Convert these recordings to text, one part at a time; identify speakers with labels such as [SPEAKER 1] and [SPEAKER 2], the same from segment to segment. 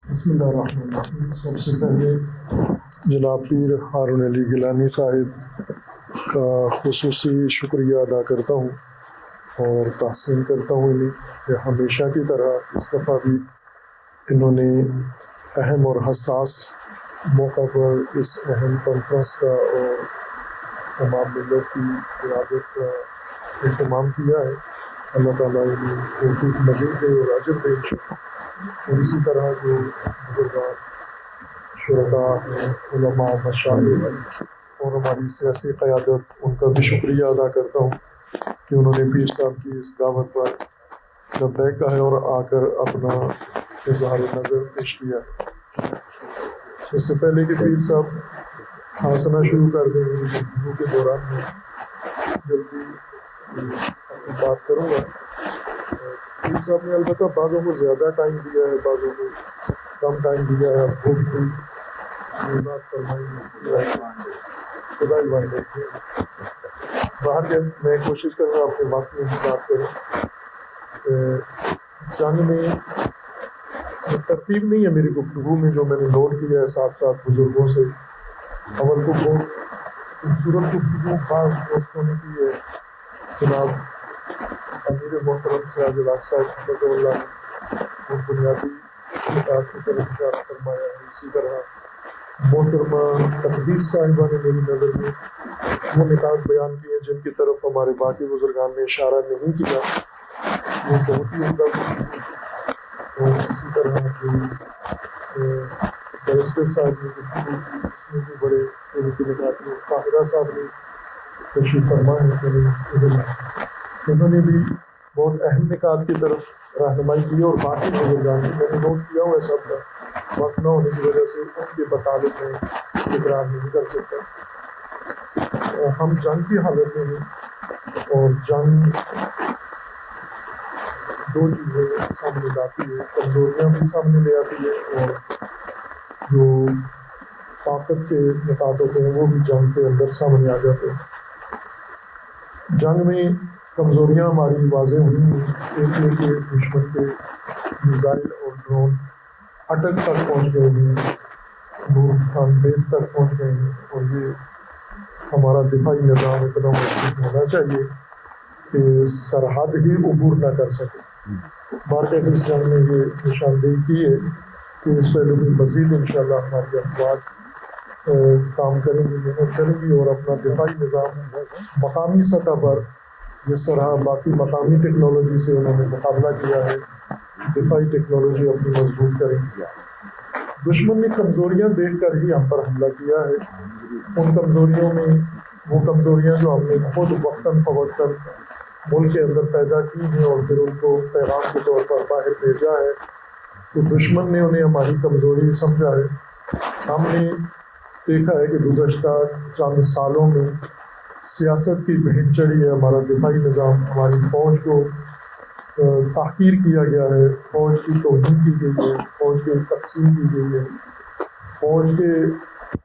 [SPEAKER 1] بسم اللہ الرحمن الرحیم۔ سب سے پہلے جناب پیر ہارون علی گیلانی صاحب کا خصوصی شکریہ ادا کرتا ہوں اور تحسین کرتا ہوں انہیں کہ ہمیشہ کی طرح اس دفعہ بھی انہوں نے اہم اور حساس موقع پر اس اہم کانفرنس کا اور تمام ملت کی قیادت کا اہتمام کیا ہے۔ اللہ تعالیٰ انہیں توفیق مزید دے اور اجر دے انشاءاللہ۔ اور اسی طرح جو بزرگان شرکاء ہیں، علماء، مشائخ اور ہماری سیاسی قیادت، ان کا بھی شکریہ ادا کرتا ہوں کہ انہوں نے پیر صاحب کی اس دعوت پر لبیک کہا ہے اور آ کر اپنا اظہار نظر پیش کیا ہے۔ اس سے پہلے کہ پیر صاحب ہنسنا شروع کر دیں میری گفتگو کے دوران میں جلدی اپنی بات کروں گا۔ پیر صاحب نے البتہ بعضوں کو زیادہ ٹائم دیا ہے، بعضوں کو کم ٹائم دیا ہے۔ اب وہ بھی کوئی بات فرمائیں خدا ہی بات کرتے ہیں۔ باہر کے میں کوشش کروں گا اپنے وقت میں ہی بات کروں۔ جنگ میں ترتیب نہیں ہے میری گفتگو میں، جو میں نے نوٹ کیا ہے ساتھ ساتھ بزرگوں سے۔ اول تو بہت خوبصورت گفتگو بعض دوستوں نے کی ہے۔ جناب امیر محترم سراج الحق صاحب حفظہ اللہ نے وہ بنیادی نکات کی طرف اشارہ فرمایا ہے۔ اسی طرح محترمہ تقدیس صاحبہ نے میری نظر میں وہ نکات بیان کیے جن کی طرف ہمارے باقی بزرگان نے اشارہ نہیں کیا، وہ بہت ہی عمدہ گفتگو۔ اور اسی طرح جو بیرسٹر صاحب نے گفتگو کی اس میں بھی بڑے قیمتی نکات میں طاہرہ صاحب نے تشریف فرما ہے، انہوں نے بھی بہت اہم نکات کی طرف رہنمائی کی اور باقی بزرگان نے میں نے نوٹ کیا ہوا ہے سب کا، وقت نہ ہونے کی وجہ سے ان کے مطابق میں تکرار نہیں کر سکتا۔ ہم جنگ کی حالت میں ہیں اور جنگ دو چیزیں سامنے لاتی ہے، کمزوریاں بھی سامنے لے آتی ہے اور جو طاقت کے نکات ہوتے ہیں وہ بھی جنگ کے اندر سامنے آ جاتے ہیں۔ جنگ میں کمزوریاں ہماری واضح ہوئی ہیں۔ ایک یہ کہ دشمن کے میزائل اور ڈرون اٹک تک پہنچ گئے ہیں، وہ خان بیس تک پہنچ گئے ہیں، اور یہ ہمارا دفاعی نظام اتنا مضبوط ہونا چاہیے کہ سرحد ہی عبور نہ کر سکے۔ مارکیٹ اس جنگ نے یہ نشاندہی کی ہے کہ اس پہلو میں مزید انشاءاللہ ہماری افواج کام کریں گی، محنت کریں گی اور اپنا دفاعی نظام مقامی سطح پر جس طرح باقی مقامی ٹیکنالوجی سے انہوں نے مقابلہ کیا ہے، دفاعی ٹیکنالوجی اپنی مضبوط کریں گی۔ دشمن نے کمزوریاں دیکھ کر ہی ہم پر حملہ کیا ہے۔ ان کمزوریوں میں وہ کمزوریاں جو ہم نے خود وقتاً فوقتاً ملک کے اندر پیدا کی ہیں اور پھر ان کو پیغام کے طور پر باہر بھیجا ہے، تو دشمن نے انہیں ہماری کمزوری سمجھا ہے۔ ہم نے دیکھا ہے کہ گزشتہ چند سالوں میں سیاست کی بھیٹ چڑھی ہے، ہمارا دفاعی نظام، ہماری فوج کو تحقیر کیا گیا ہے، فوج کی توہین کی گئی ہے، فوج کی تقسیم کی گئی ہے، فوج کے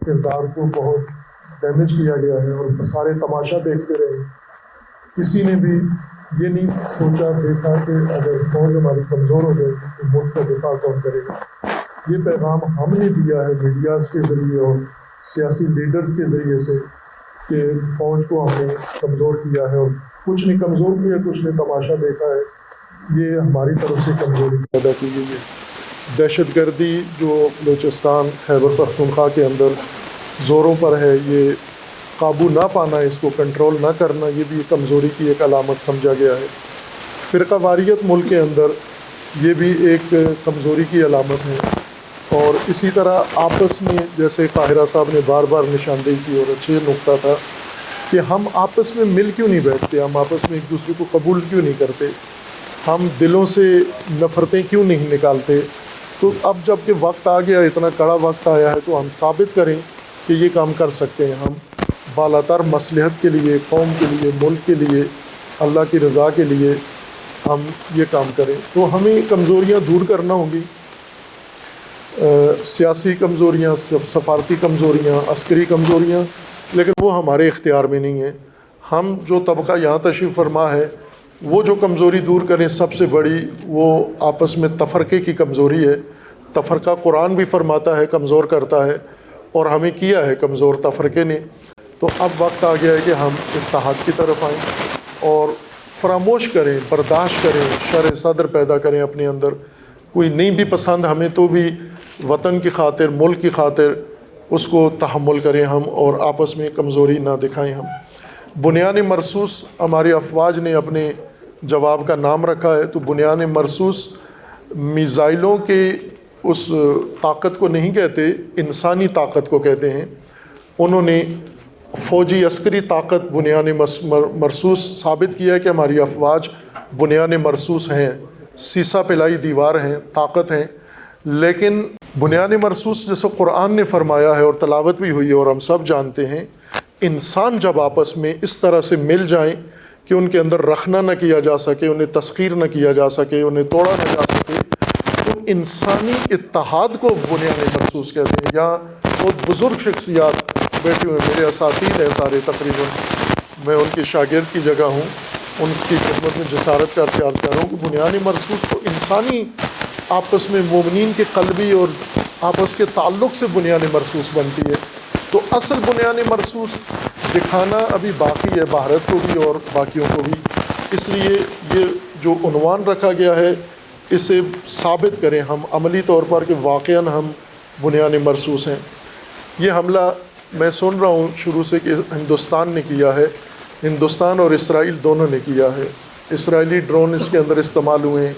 [SPEAKER 1] کردار کو بہت ڈیمیج کیا گیا ہے اور سارے تماشا دیکھتے رہے۔ کسی نے بھی یہ نہیں سوچا دیکھا کہ اگر فوج ہماری کمزور ہو جائے گی تو ملک کا دفاع کون کرے گا۔ یہ پیغام ہم نے دیا ہے میڈیاز کے ذریعے اور سیاسی لیڈرز کے ذریعے سے کہ فوج کو ہم نے کمزور کیا ہے، اور کچھ نے کمزور کیا، کچھ نے تماشا دیکھا ہے۔ یہ ہماری طرف سے کمزوری پیدا کی گئی ہے۔ دہشت گردی جو بلوچستان خیبر پختونخوا کے اندر زوروں پر ہے، یہ قابو نہ پانا، اس کو کنٹرول نہ کرنا، یہ بھی کمزوری کی ایک علامت سمجھا گیا ہے۔ فرقہ واریت ملک کے اندر یہ بھی ایک کمزوری کی علامت ہے۔ اور اسی طرح آپس میں جیسے طاہرہ صاحب نے بار بار نشاندہی کی اور اچھے نقطہ تھا کہ ہم آپس میں مل کیوں نہیں بیٹھتے، ہم آپس میں ایک دوسرے کو قبول کیوں نہیں کرتے، ہم دلوں سے نفرتیں کیوں نہیں نکالتے۔ تو اب جب کہ وقت آ گیا، اتنا کڑا وقت آیا ہے، تو ہم ثابت کریں کہ یہ کام کر سکتے ہیں۔ ہم بالاتر مصلحت کے لیے، قوم کے لیے، ملک کے لیے، اللہ کی رضا کے لیے ہم یہ کام کریں۔ تو ہمیں کمزوریاں دور کرنا ہوں گی، سیاسی کمزوریاں، سفارتی کمزوریاں، عسکری کمزوریاں، لیکن وہ ہمارے اختیار میں نہیں ہیں۔ ہم جو طبقہ یہاں تشریف فرما ہے وہ جو کمزوری دور کریں، سب سے بڑی وہ آپس میں تفرقے کی کمزوری ہے۔ تفرقہ قرآن بھی فرماتا ہے کمزور کرتا ہے، اور ہمیں کیا ہے کمزور تفرقے نے۔ تو اب وقت آ گیا ہے کہ ہم اتحاد کی طرف آئیں اور فراموش کریں، برداشت کریں، شرح صدر پیدا کریں اپنے اندر۔ کوئی نہیں بھی پسند ہمیں تو بھی وطن کی خاطر، ملک کی خاطر اس کو تحمل کریں ہم، اور آپس میں کمزوری نہ دکھائیں ہم۔ بنیان مرصوص ہماری افواج نے اپنے جواب کا نام رکھا ہے، تو بنیان مرصوص میزائلوں کے اس طاقت کو نہیں کہتے، انسانی طاقت کو کہتے ہیں۔ انہوں نے فوجی عسکری طاقت بنیان مرصوص ثابت کیا ہے کہ ہماری افواج بنیان مرصوص ہیں، سیسا پلائی دیوار ہیں، طاقت ہیں۔ لیکن بنیان مرصوص جیسے قرآن نے فرمایا ہے اور تلاوت بھی ہوئی ہے اور ہم سب جانتے ہیں، انسان جب آپس میں اس طرح سے مل جائیں کہ ان کے اندر رکھنا نہ کیا جا سکے، انہیں تسخیر نہ کیا جا سکے، انہیں توڑا نہ جا سکے، تو انسانی اتحاد کو بنیان مرصوص کہتے ہیں۔ یہاں بہت بزرگ شخصیات بیٹھے ہوئے، میرے اساتذہ ہیں سارے تقریباً، میں ان کے شاگرد کی جگہ ہوں، ان کی خدمت میں جسارت کا اختیار کر رہا ہوں کہ بنیان مرصوص تو انسانی آپس میں مومنین کے قلبی اور آپس کے تعلق سے بنیان مرصوص بنتی ہے۔ تو اصل بنیان مرصوص دکھانا ابھی باقی ہے، بھارت کو بھی اور باقیوں کو بھی۔ اس لیے یہ جو عنوان رکھا گیا ہے اسے ثابت کریں ہم عملی طور پر کہ واقعاً ہم بنیان مرصوص ہیں۔ یہ حملہ میں سن رہا ہوں شروع سے کہ ہندوستان نے کیا ہے، ہندوستان اور اسرائیل دونوں نے کیا ہے۔ اسرائیلی ڈرون اس کے اندر استعمال ہوئے ہیں،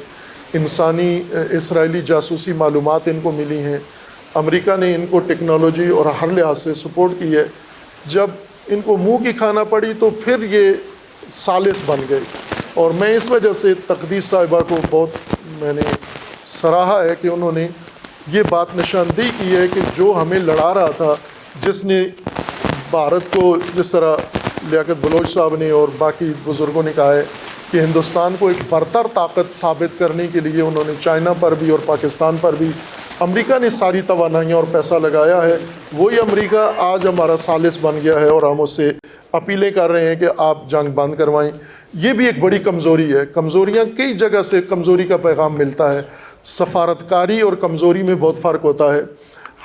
[SPEAKER 1] اسرائیلی جاسوسی معلومات ان کو ملی ہیں، امریکہ نے ان کو ٹیکنالوجی اور ہر لحاظ سے سپورٹ کی ہے۔ جب ان کو منہ کی کھانا پڑی تو پھر یہ ثالث بن گئے، اور میں اس وجہ سے تقدیس صاحبہ کو بہت میں نے سراہا ہے کہ انہوں نے یہ بات نشاندہی کی ہے کہ جو ہمیں لڑا رہا تھا، جس نے بھارت کو، جس طرح لیاقت بلوچ صاحب نے اور باقی بزرگوں نے کہا ہے کہ ہندوستان کو ایک برتر طاقت ثابت کرنے کے لیے انہوں نے چائنا پر بھی اور پاکستان پر بھی امریکہ نے ساری توانائیاں اور پیسہ لگایا ہے، وہی امریکہ آج ہمارا ثالث بن گیا ہے اور ہم اس سے اپیلیں کر رہے ہیں کہ آپ جنگ بند کروائیں۔ یہ بھی ایک بڑی کمزوری ہے۔ کمزوریاں کئی جگہ سے کمزوری کا پیغام ملتا ہے، سفارتکاری اور کمزوری میں بہت فرق ہوتا ہے۔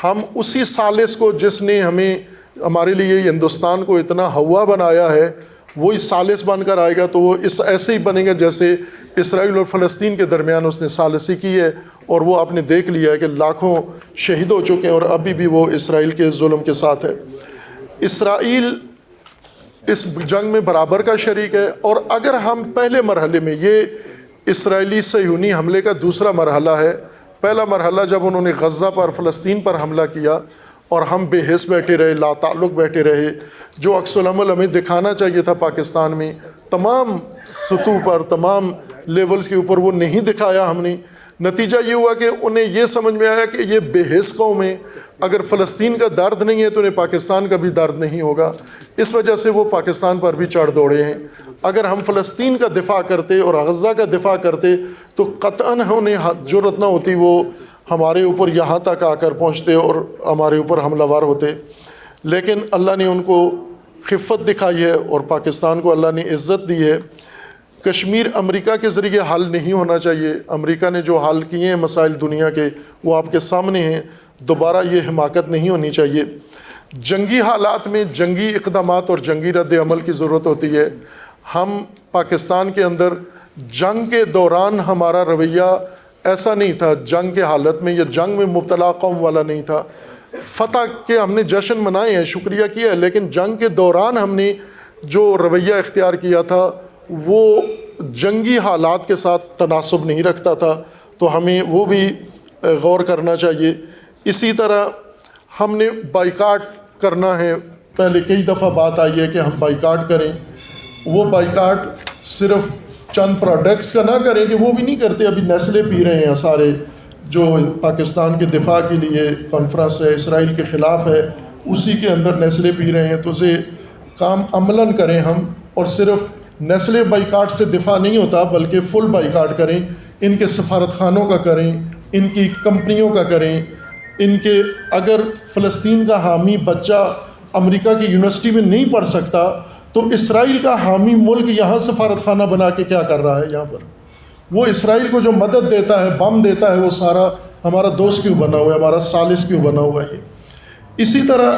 [SPEAKER 1] ہم اسی ثالث کو جس نے ہمارے لیے ہندوستان کو اتنا ہوا بنایا ہے، وہی ثالث بن کر آئے گا تو وہ ایسے ہی بنے گا جیسے اسرائیل اور فلسطین کے درمیان اس نے ثالثی کی ہے، اور وہ آپ نے دیکھ لیا ہے کہ لاکھوں شہید ہو چکے ہیں اور ابھی بھی وہ اسرائیل کے ظلم کے ساتھ ہے۔ اسرائیل اس جنگ میں برابر کا شریک ہے، اور اگر ہم پہلے مرحلے میں، یہ اسرائیلی صہیونی حملے کا دوسرا مرحلہ ہے، پہلا مرحلہ جب انہوں نے غزہ پر، فلسطین پر حملہ کیا اور ہم بے حس بیٹھے رہے، لا تعلق بیٹھے رہے، جو عکس العمل ہمیں دکھانا چاہیے تھا پاکستان میں تمام سطح پر، تمام لیولز کے اوپر، وہ نہیں دکھایا ہم نے۔ نتیجہ یہ ہوا کہ انہیں یہ سمجھ میں آیا کہ یہ بے حس قوم ہے، اگر فلسطین کا درد نہیں ہے تو انہیں پاکستان کا بھی درد نہیں ہوگا، اس وجہ سے وہ پاکستان پر بھی چڑھ دوڑے ہیں۔ اگر ہم فلسطین کا دفاع کرتے اور غزہ کا دفاع کرتے تو قطعاً انہیں جرأت نہ ہوتی، وہ ہمارے اوپر یہاں تک آ کر پہنچتے اور ہمارے اوپر حملہ ور ہوتے۔ لیکن اللہ نے ان کو خفت دکھائی ہے اور پاکستان کو اللہ نے عزت دی ہے۔ کشمیر امریکہ کے ذریعے حل نہیں ہونا چاہیے۔ امریکہ نے جو حل کیے ہیں مسائل دنیا کے، وہ آپ کے سامنے ہیں، دوبارہ یہ حماقت نہیں ہونی چاہیے۔ جنگی حالات میں جنگی اقدامات اور جنگی رد عمل کی ضرورت ہوتی ہے۔ ہم پاکستان کے اندر جنگ کے دوران ہمارا رویہ ایسا نہیں تھا، جنگ کے حالت میں یا جنگ میں مبتلا قوم والا نہیں تھا۔ فتح کے ہم نے جشن منائے ہیں، شکریہ کیا ہے، لیکن جنگ کے دوران ہم نے جو رویہ اختیار کیا تھا وہ جنگی حالات کے ساتھ تناسب نہیں رکھتا تھا، تو ہمیں وہ بھی غور کرنا چاہیے۔ اسی طرح ہم نے بائیکاٹ کرنا ہے، پہلے کئی دفعہ بات آئی ہے کہ ہم بائیکاٹ کریں، وہ بائیکاٹ صرف چند پروڈکٹس کا نہ کریں کہ وہ بھی نہیں کرتے۔ ابھی نیسلے پی رہے ہیں سارے، جو پاکستان کے دفاع کے لیے کانفرنس ہے، اسرائیل کے خلاف ہے، اسی کے اندر نیسلے پی رہے ہیں۔ تو یہ کام عملاً کریں ہم، اور صرف نیسلے بائیکاٹ سے دفاع نہیں ہوتا بلکہ فل بائیکاٹ کریں، ان کے سفارت خانوں کا کریں، ان کی کمپنیوں کا کریں، ان کے اگر فلسطین کا حامی بچہ امریکہ کی یونیورسٹی میں نہیں پڑھ سکتا تو اسرائیل کا حامی ملک یہاں سفارت خانہ بنا کے کیا کر رہا ہے؟ یہاں پر وہ اسرائیل کو جو مدد دیتا ہے، بم دیتا ہے، وہ سارا ہمارا دوست کیوں بنا ہوا ہے، ہمارا ثالث کیوں بنا ہوا ہے۔ اسی طرح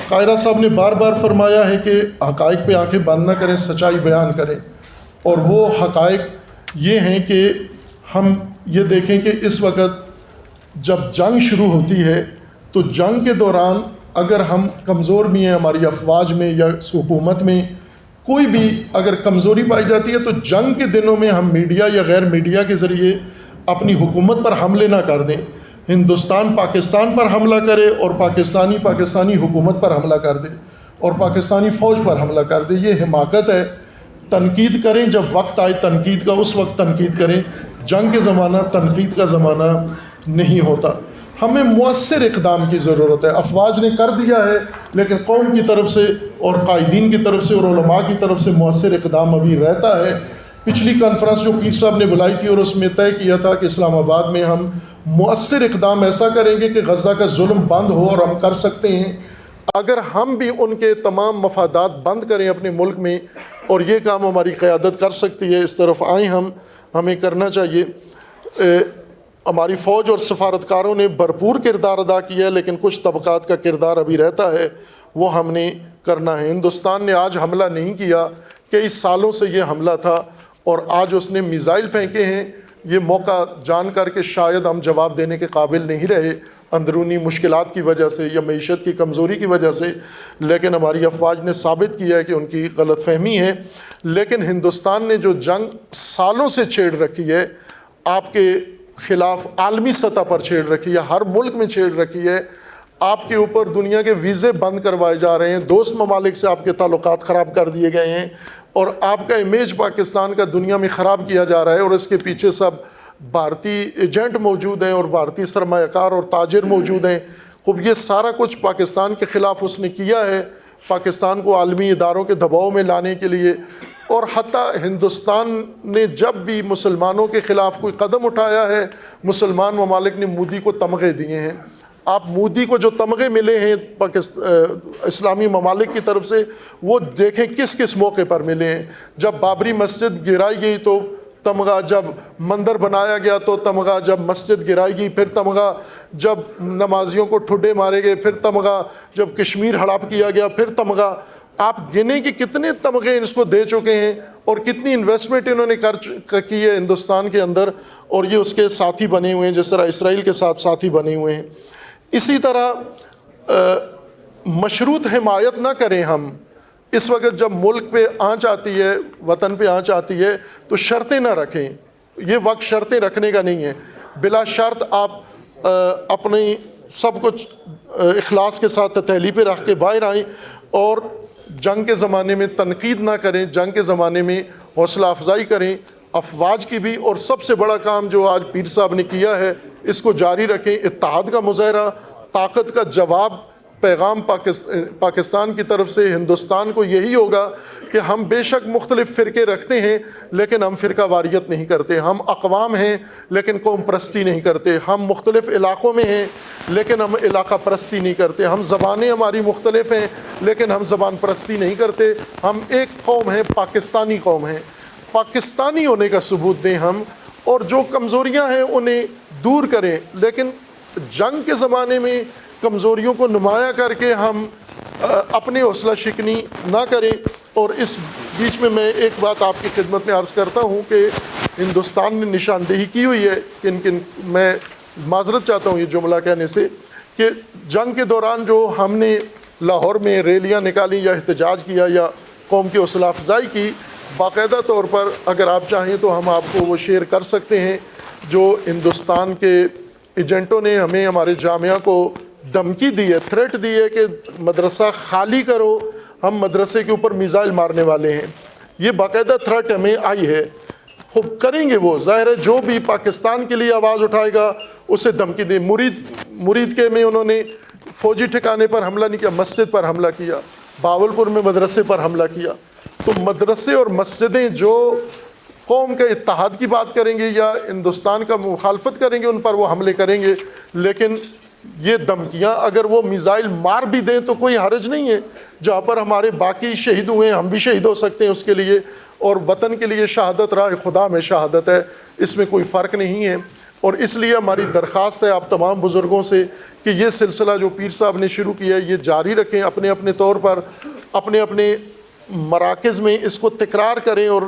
[SPEAKER 1] قائرہ صاحب نے بار بار فرمایا ہے کہ حقائق پہ آنکھیں بند نہ کریں، سچائی بیان کریں، اور وہ حقائق یہ ہیں کہ ہم یہ دیکھیں کہ اس وقت جب جنگ شروع ہوتی ہے تو جنگ کے دوران اگر ہم کمزور بھی ہیں، ہماری افواج میں یا حکومت میں کوئی بھی اگر کمزوری پائی جاتی ہے، تو جنگ کے دنوں میں ہم میڈیا یا غیر میڈیا کے ذریعے اپنی حکومت پر حملے نہ کر دیں، ہندوستان پاکستان پر حملہ کرے اور پاکستانی حکومت پر حملہ کر دے اور پاکستانی فوج پر حملہ کر دے، یہ حماقت ہے۔ تنقید کریں جب وقت آئے تنقید کا، اس وقت تنقید کریں، جنگ کے زمانہ تنقید کا زمانہ نہیں ہوتا۔ ہمیں مؤثر اقدام کی ضرورت ہے۔ افواج نے کر دیا ہے، لیکن قوم کی طرف سے اور قائدین کی طرف سے اور علماء کی طرف سے مؤثر اقدام ابھی رہتا ہے۔ پچھلی کانفرنس جو پیر صاحب نے بلائی تھی اور اس میں طے کیا تھا کہ اسلام آباد میں ہم مؤثر اقدام ایسا کریں گے کہ غزہ کا ظلم بند ہو، اور ہم کر سکتے ہیں اگر ہم بھی ان کے تمام مفادات بند کریں اپنے ملک میں، اور یہ کام ہماری قیادت کر سکتی ہے۔ اس طرف آئیں، ہمیں کرنا چاہیے۔ ہماری فوج اور سفارتکاروں نے بھرپور کردار ادا کیا ہے، لیکن کچھ طبقات کا کردار ابھی رہتا ہے، وہ ہم نے کرنا ہے۔ ہندوستان نے آج حملہ نہیں کیا، کئی سالوں سے یہ حملہ تھا، اور آج اس نے میزائل پھینکے ہیں، یہ موقع جان کر کے شاید ہم جواب دینے کے قابل نہیں رہے اندرونی مشکلات کی وجہ سے یا معیشت کی کمزوری کی وجہ سے، لیکن ہماری افواج نے ثابت کیا ہے کہ ان کی غلط فہمی ہے۔ لیکن ہندوستان نے جو جنگ سالوں سے چھیڑ رکھی ہے آپ کے خلاف، عالمی سطح پر چھیڑ رکھی ہے، ہر ملک میں چھیڑ رکھی ہے، آپ کے اوپر دنیا کے ویزے بند کروائے جا رہے ہیں، دوست ممالک سے آپ کے تعلقات خراب کر دیے گئے ہیں، اور آپ کا امیج پاکستان کا دنیا میں خراب کیا جا رہا ہے، اور اس کے پیچھے سب بھارتی ایجنٹ موجود ہیں اور بھارتی سرمایہ کار اور تاجر موجود ہیں۔ خوب یہ سارا کچھ پاکستان کے خلاف اس نے کیا ہے، پاکستان کو عالمی اداروں کے دباؤ میں لانے کے لیے، اور حتیٰ ہندوستان نے جب بھی مسلمانوں کے خلاف کوئی قدم اٹھایا ہے، مسلمان ممالک نے مودی کو تمغے دیے ہیں۔ آپ مودی کو جو تمغے ملے ہیں اسلامی ممالک کی طرف سے، وہ دیکھیں کس کس موقع پر ملے ہیں۔ جب بابری مسجد گرائی گئی تو تمغہ، جب مندر بنایا گیا تو تمغہ، جب مسجد گرائی گئی پھر تمغہ، جب نمازیوں کو ٹھڈے مارے گئے پھر تمغہ، جب کشمیر ہڑپ کیا گیا پھر تمغہ۔ آپ گنیں کہ کتنے تمغے اس کو دے چکے ہیں اور کتنی انویسٹمنٹ انہوں نے کی ہے ہندوستان کے اندر، اور یہ اس کے ساتھی بنے ہوئے ہیں، جس طرح اسرائیل کے ساتھ ساتھی بنے ہوئے ہیں۔ اسی طرح مشروط حمایت نہ کریں ہم۔ اس وقت جب ملک پہ آنچ آتی ہے، وطن پہ آنچ آتی ہے، تو شرطیں نہ رکھیں۔ یہ وقت شرطیں رکھنے کا نہیں ہے۔ بلا شرط آپ اپنی سب کچھ اخلاص کے ساتھ تحلیل پہ رکھ کے باہر آئیں، اور جنگ کے زمانے میں تنقید نہ کریں، جنگ کے زمانے میں حوصلہ افزائی کریں، افواج کی بھی۔ اور سب سے بڑا کام جو آج پیر صاحب نے کیا ہے، اس کو جاری رکھیں۔ اتحاد کا مظاہرہ، طاقت کا جواب، پیغام پاکستان کی طرف سے ہندوستان کو یہی ہوگا کہ ہم بے شک مختلف فرقے رکھتے ہیں، لیکن ہم فرقہ واریت نہیں کرتے۔ ہم اقوام ہیں لیکن قوم پرستی نہیں کرتے۔ ہم مختلف علاقوں میں ہیں لیکن ہم علاقہ پرستی نہیں کرتے۔ ہم زبانیں ہماری مختلف ہیں لیکن ہم زبان پرستی نہیں کرتے۔ ہم ایک قوم ہیں، پاکستانی قوم ہیں۔ پاکستانی ہونے کا ثبوت دیں ہم، اور جو کمزوریاں ہیں انہیں دور کریں، لیکن جنگ کے زمانے میں کمزوریوں کو نمایاں کر کے ہم اپنی حوصلہ شکنی نہ کریں۔ اور اس بیچ میں ایک بات آپ کی خدمت میں عرض کرتا ہوں کہ ہندوستان نے نشاندہی کی ہوئی ہے، میں معذرت چاہتا ہوں یہ جملہ کہنے سے، کہ جنگ کے دوران جو ہم نے لاہور میں ریلیاں نکالی یا احتجاج کیا یا قوم کی حوصلہ افزائی کی، باقاعدہ طور پر اگر آپ چاہیں تو ہم آپ کو وہ شیئر کر سکتے ہیں، جو ہندوستان کے ایجنٹوں نے ہمیں، ہمارے جامعہ کو دھمکی دی ہے، تھریٹ دی ہے کہ مدرسہ خالی کرو، ہم مدرسے کے اوپر میزائل مارنے والے ہیں۔ یہ باقاعدہ تھریٹ ہمیں آئی ہے۔ خوب کریں گے وہ، ظاہر ہے جو بھی پاکستان کے لیے آواز اٹھائے گا اسے دھمکی دیں۔ مرید کے میں انہوں نے فوجی ٹھکانے پر حملہ نہیں کیا، مسجد پر حملہ کیا، باولپور میں مدرسے پر حملہ کیا۔ تو مدرسے اور مسجدیں جو قوم کے اتحاد کی بات کریں گے یا ہندوستان کا مخالفت کریں گے، ان پر وہ حملے کریں گے۔ لیکن یہ دھمکیاں اگر وہ میزائل مار بھی دیں تو کوئی حرج نہیں ہے۔ جہاں پر ہمارے باقی شہید ہوئے ہیں، ہم بھی شہید ہو سکتے ہیں اس کے لیے، اور وطن کے لیے شہادت راہ خدا میں شہادت ہے، اس میں کوئی فرق نہیں ہے۔ اور اس لیے ہماری درخواست ہے آپ تمام بزرگوں سے کہ یہ سلسلہ جو پیر صاحب نے شروع کیا ہے یہ جاری رکھیں، اپنے اپنے طور پر اپنے اپنے مراکز میں اس کو تکرار کریں اور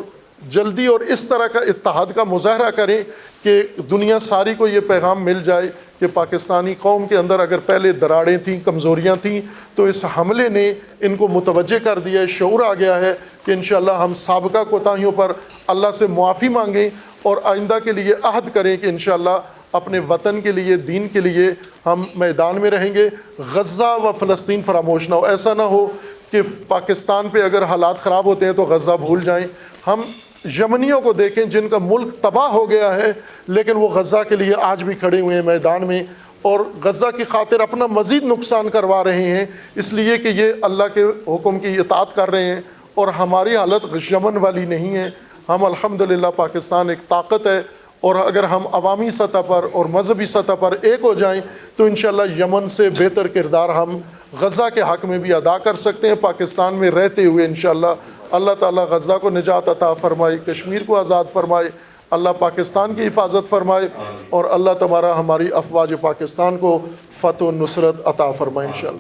[SPEAKER 1] جلدی اور اس طرح کا اتحاد کا مظاہرہ کریں کہ دنیا ساری کو یہ پیغام مل جائے کہ پاکستانی قوم کے اندر اگر پہلے دراڑیں تھیں، کمزوریاں تھیں، تو اس حملے نے ان کو متوجہ کر دیا ہے، شعور آ گیا ہے کہ انشاءاللہ ہم سابقہ کوتاہیوں پر اللہ سے معافی مانگیں اور آئندہ کے لیے عہد کریں کہ انشاءاللہ اپنے وطن کے لیے، دین کے لیے ہم میدان میں رہیں گے، غزہ و فلسطین فراموش نہ ہو۔ ایسا نہ ہو کہ پاکستان پہ اگر حالات خراب ہوتے ہیں تو غزہ بھول جائیں۔ ہم یمنیوں کو دیکھیں جن کا ملک تباہ ہو گیا ہے لیکن وہ غزہ کے لیے آج بھی کھڑے ہوئے ہیں میدان میں، اور غزہ کی خاطر اپنا مزید نقصان کروا رہے ہیں، اس لیے کہ یہ اللہ کے حکم کی اطاعت کر رہے ہیں، اور ہماری حالت یمن والی نہیں ہے۔ ہم الحمدللہ پاکستان ایک طاقت ہے، اور اگر ہم عوامی سطح پر اور مذہبی سطح پر ایک ہو جائیں تو انشاءاللہ یمن سے بہتر کردار ہم غزہ کے حق میں بھی ادا کر سکتے ہیں پاکستان میں رہتے ہوئے انشاءاللہ۔ اللہ تعالیٰ غزہ کو نجات عطا فرمائے، کشمیر کو آزاد فرمائے، اللہ پاکستان کی حفاظت فرمائے، اور اللہ تبارک ہماری افواج پاکستان کو فتح و نصرت عطا فرمائے انشاءاللہ۔